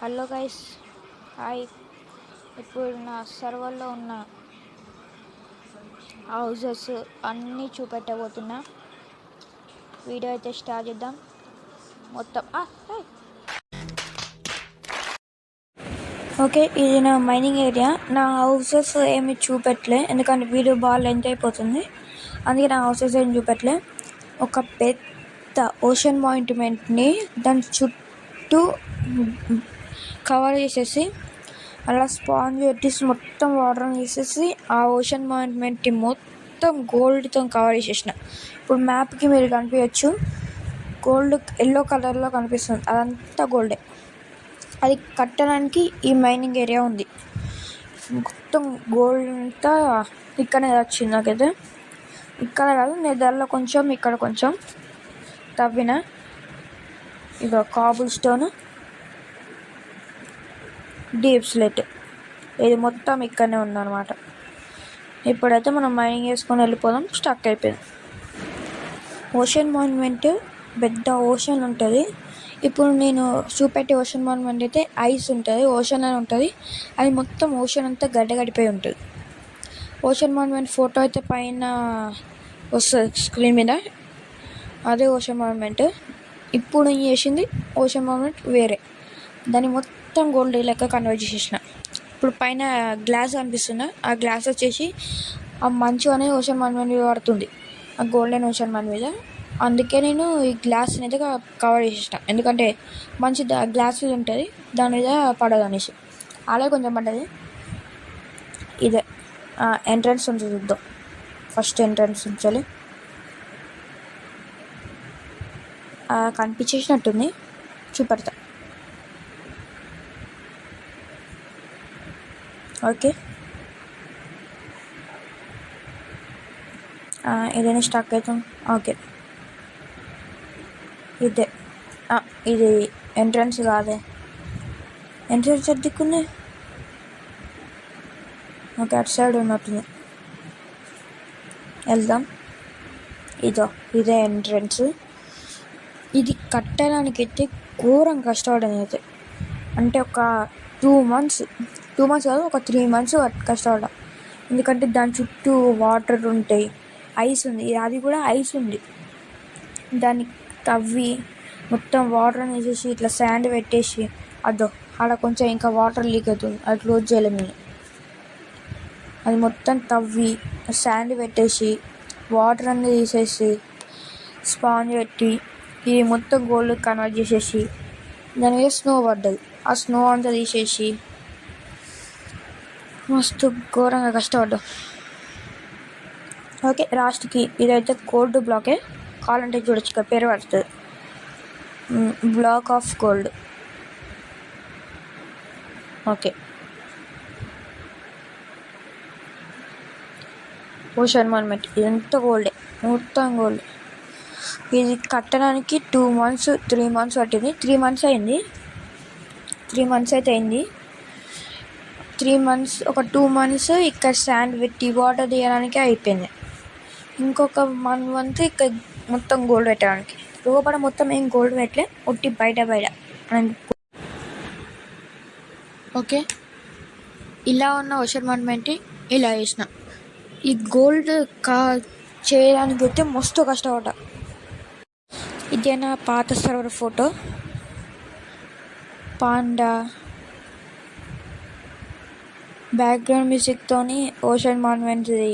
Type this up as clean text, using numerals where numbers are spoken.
Hello guys, hi. ఇప్పుడు నా సర్వర్లో ఉన్న హౌజెస్ అన్నీ చూపెట్టబోతున్నా. వీడియో అయితే స్టార్ట్ చేద్దాం. మొత్తం ఓకే, ఇది నా మైనింగ్ ఏరియా. నా హౌసెస్ ఏమి చూపెట్టలే, ఎందుకంటే వీడియో బాగా లెంత్ అయిపోతుంది. అందుకే నా హౌసెస్ ఏమి చూపెట్టలే. ఒక పెద్ద ఓషన్ మాయింట్మెంట్ని దాని చుట్టూ కవర్ చేసేసి అలా స్పాంజ్ పెట్టి మొత్తం వాటర్ వేసేసి ఆ ఓషన్ మాయింట్మెంట్ని మొత్తం గోల్డ్తో కవర్ చేసేసిన. ఇప్పుడు మ్యాప్కి మీరు కనిపించచ్చు, గోల్డ్ ఎల్లో కలర్లో కనిపిస్తుంది, అదంతా గోల్డే. అది కట్టడానికి ఈ మైనింగ్ ఏరియా ఉంది. మొత్తం గోల్డ్ అంతా ఇక్కడనే వచ్చింది నాకైతే. ఇక్కడ కాదు, నెదర్లో కొంచెం, ఇక్కడ కొంచెం తవ్విన. ఇదో కాబుల్ స్టోన్, డీప్ స్లెట్, ఇది మొత్తం ఇక్కడనే ఉందన్నమాట. ఇప్పుడైతే మనం మైనింగ్ చేసుకొని వెళ్ళిపోదాం. స్టక్ అయిపోయింది. ఓషన్ మాన్యుమెంట్ పెద్ద ఓషన్ ఉంటుంది. ఇప్పుడు నేను చూపెట్టే ఓషన్ మాన్యుమెంట్ అయితే ఐస్ ఉంటుంది, ఓషన్ అని ఉంటుంది. అది మొత్తం ఓషన్ అంతా గడ్డగడిపోయి ఉంటుంది. ఓషన్ మాన్యుమెంట్ ఫోటో అయితే పైన వస్తుంది స్క్రీన్ మీద, అదే ఓషన్ మాన్యుమెంట్. ఇప్పుడు నేను చేసింది ఓషన్ మాన్యుమెంట్ వేరే, దాన్ని మొత్తం గోల్డ్ లెక్క కన్వర్ట్ చేసేసిన. ఇప్పుడు పైన గ్లాస్ కనిపిస్తుంది, ఆ గ్లాస్ వచ్చేసి ఆ మంచు అనేది ఓషన్ మాన్యుమెంట్ మీద పడుతుంది, ఆ గోల్డెన్ ఓషన్ మాన్ మీద. అందుకే నేను ఈ గ్లాస్ని అయితే కవర్ చేసేసిన, ఎందుకంటే మంచి గ్లాస్ ఉంటుంది, దాని మీద పడదు అనేసి. అలాగే కొంచెం పడ్డది. ఇదే ఎంట్రన్స్ ఉంటుంది, చూద్దాం. ఫస్ట్ ఎంట్రన్స్ ఉంచాలి, కనిపించేసినట్టుంది, చూపెడతా. ఓకే, ఏదైనా స్టక్ అవుతాం. ఓకే, ఇదే. ఇది ఎంట్రన్స్ కాదే, ఎంట్రన్స్ దిక్కుంది. ఓకే, అటు సైడ్ ఉన్నట్టుంది, వెళ్దాం. ఇదే ఎంట్రన్స్. ఇది కట్టడానికి అయితే ఘోరం కష్టపడని అయితే, అంటే ఒక 2 months కాదు, ఒక 3 months కష్టపడ్డా. ఎందుకంటే దాని చుట్టూ వాటర్ ఉంటాయి, ఐస్ ఉంది, అది కూడా ఐస్ ఉంది. దాన్ని తవ్వి మొత్తం వాటర్ వేసేసి ఇట్లా శాండ్ పెట్టేసి, అలా కొంచెం ఇంకా వాటర్ లీక్ అవుతుంది, అది క్లోజ్ చేయలేము నేను. అది మొత్తం తవ్వి శాండ్ పెట్టేసి వాటర్ అన్నీ తీసేసి స్పాంజ్ పెట్టి ఇది మొత్తం గోల్డ్ కన్వర్ట్ చేసేసి దాని మీద స్నో పడ్డది, ఆ స్నో అంతా తీసేసి మస్తు ఘోరంగా కష్టపడ్డాం. ఓకే, లాస్ట్కి ఇదైతే గోల్డ్ బ్లాకే, కావాలంటే చూడొచ్చు, ఇక్కడ పేరు పడుతుంది, black of gold. Okay, ocean monument ఇదంతా గోల్డే, మొత్తం గోల్డ్. ఇది కట్టడానికి 2 months 3 months పట్టింది. 3 months అయింది, 3 months అయితే అయింది. 3 months, ఒక 2 months ఇక్కడ శాండ్ పెట్టి వాటర్ తీయడానికి అయిపోయింది. ఇంకొక 1 month ఇక్కడ మొత్తం గోల్డ్ పెట్టడానికి. లోపల మొత్తం ఏం గోల్డ్ పెట్టలే, ఒట్టి బయట. ఓకే, ఇలా ఉన్న ఓషన్ మాన్యుమెంట్ ఇలా వేసిన. ఈ గోల్డ్ చేయడానికి అయితే మస్తు కష్టపడ్డా. ఇదే నా పాత సర్వర్ ఫోటో, పాండా బ్యాక్గ్రౌండ్ మ్యూజిక్తోని ఓషన్ మాన్యుమెంట్ది